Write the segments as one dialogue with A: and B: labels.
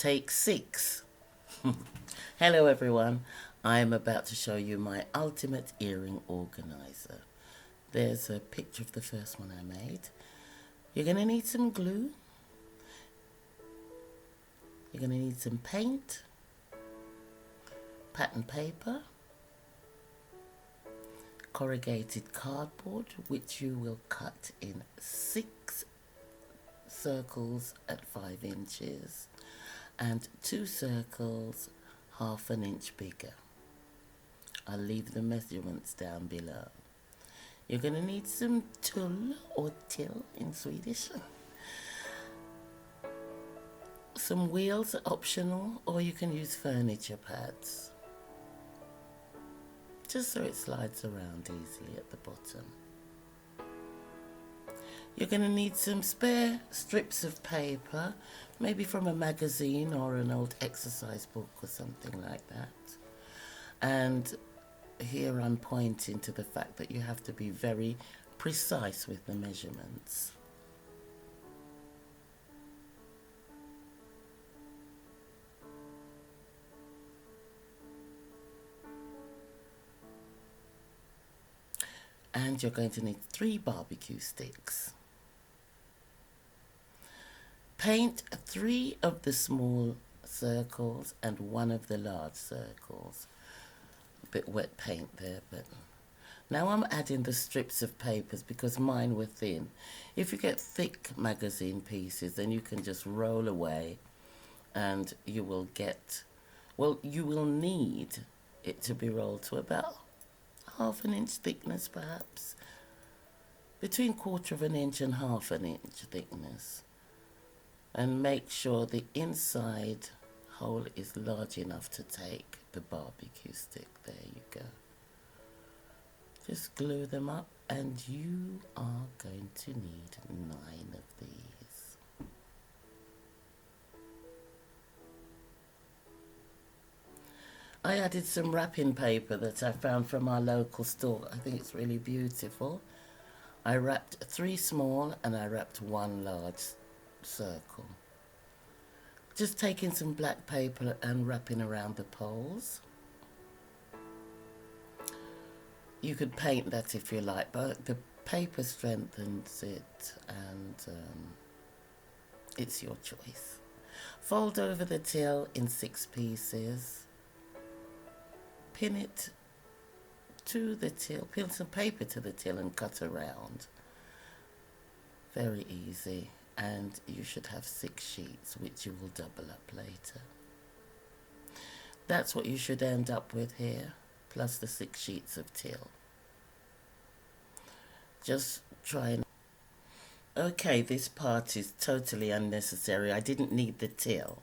A: Take 6. Hello everyone, I am about to show you my ultimate earring organizer. There's a picture of the first one I made. You're going to need some glue. You're going to need some paint, pattern paper, corrugated cardboard, which you will cut in 6 circles at 5 inches and 2 circles half an inch bigger. I'll leave the measurements down below. You're going to need some tulle or till in Swedish. Some wheels are optional, or you can use furniture pads, just so it slides around easily at the bottom. You're going to need some spare strips of paper, maybe from a magazine or an old exercise book or something like that. And here I'm pointing to the fact that you have to be very precise with the measurements. And you're going to need 3 barbecue sticks. Paint 3 of the small circles and 1 of the large circles. A bit wet paint there, but now I'm adding the strips of papers because mine were thin. If you get thick magazine pieces, then you can just roll away and you will get, well, you will need it to be rolled to about half an inch thickness, perhaps between 1/4 of an inch and half an inch thickness. And make sure the inside hole is large enough to take the barbecue stick. There you go. Just glue them up and you are going to need 9 of these. I added some wrapping paper that I found from our local store. I think it's really beautiful. I wrapped 3 small and I wrapped 1 large circle. Just taking some black paper and wrapping around the poles. You could paint that if you like, but the paper strengthens it and it's your choice. Fold over the till in 6 pieces. Pin it to the till, pin some paper to the till and cut around. Very easy. And you should have 6 sheets, which you will double up later. That's what you should end up with here, plus the 6 sheets of till. Just try and... Okay, this part is totally unnecessary. I didn't need the till.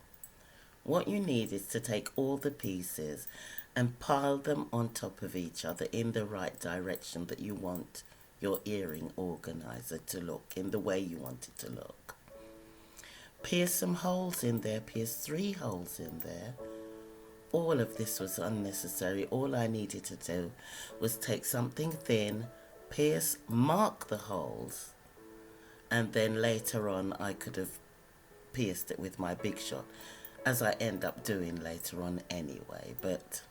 A: What you need is to take all the pieces and pile them on top of each other in the right direction that you want your earring organizer to look, in the way you want it to look. Pierce some holes in there, pierce 3 holes in there. All of this was unnecessary. All I needed to do was take something thin, pierce, mark the holes, and then later on I could have pierced it with my big shot, as I end up doing later on anyway, but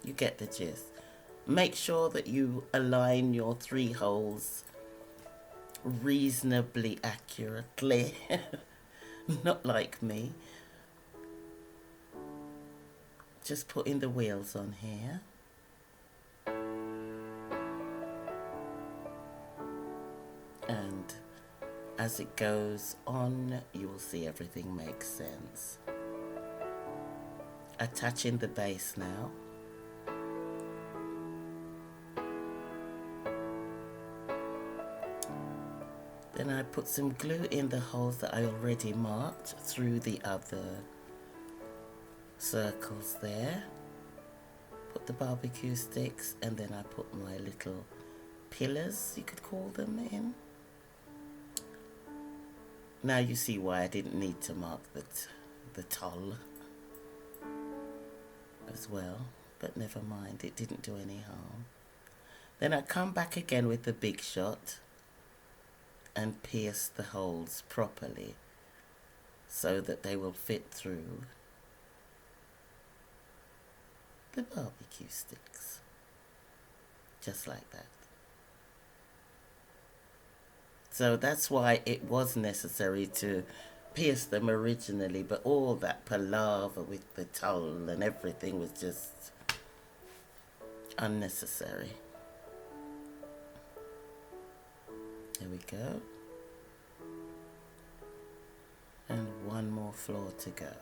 A: you get the gist. Make sure that you align your 3 holes reasonably accurately. Not like me. Just putting the wheels on here. And as it goes on, you will see everything makes sense. Attaching the base now. Then I put some glue in the holes that I already marked through the other circles there. Put the barbecue sticks and then I put my little pillars, you could call them, in. Now you see why I didn't need to mark the tulle as well, but never mind, it didn't do any harm. Then I come back again with the big shot and pierce the holes properly so that they will fit through the barbecue sticks, just like that. So that's why it was necessary to pierce them originally, but all that palaver with the tulle and everything was just unnecessary. There we go. And one more floor to go.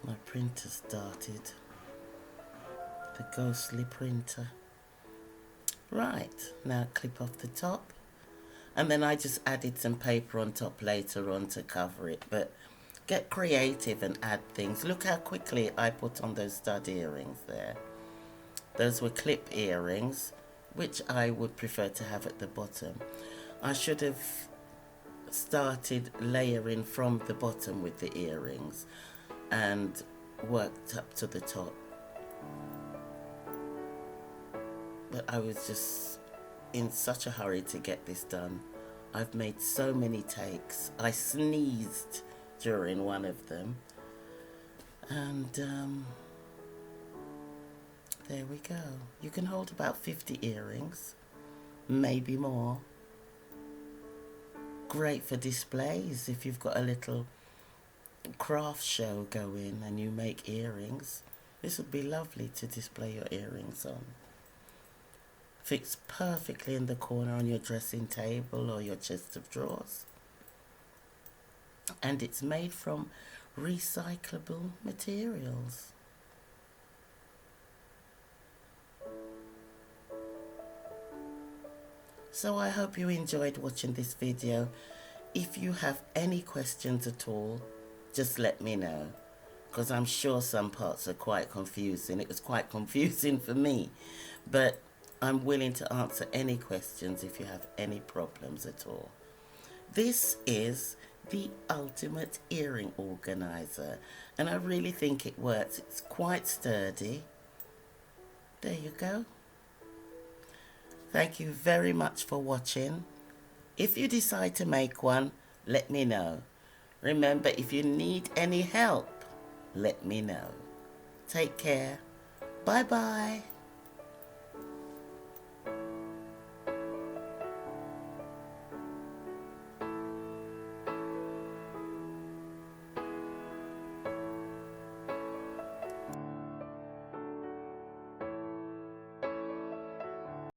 A: My printer started. The ghostly printer. Right, now clip off the top. And then I just added some paper on top later on to cover it. But get creative and add things. Look how quickly I put on those stud earrings there. Those were clip earrings, which I would prefer to have at the bottom. I should have started layering from the bottom with the earrings and worked up to the top. But I was just in such a hurry to get this done. I've made so many takes. I sneezed during one of them. And there we go. You can hold about 50 earrings, maybe more. Great for displays if you've got a little craft show going and you make earrings. This would be lovely to display your earrings on. Fits perfectly in the corner on your dressing table or your chest of drawers. And it's made from recyclable materials. So I hope you enjoyed watching this video. If you have any questions at all, just let me know, because I'm sure some parts are quite confusing. It was quite confusing for me, but I'm willing to answer any questions if you have any problems at all. This is the ultimate earring organizer, and I really think it works. It's quite sturdy. There you go. Thank you very much for watching. If you decide to make one, let me know. Remember, if you need any help, let me know. Take care. Bye-bye.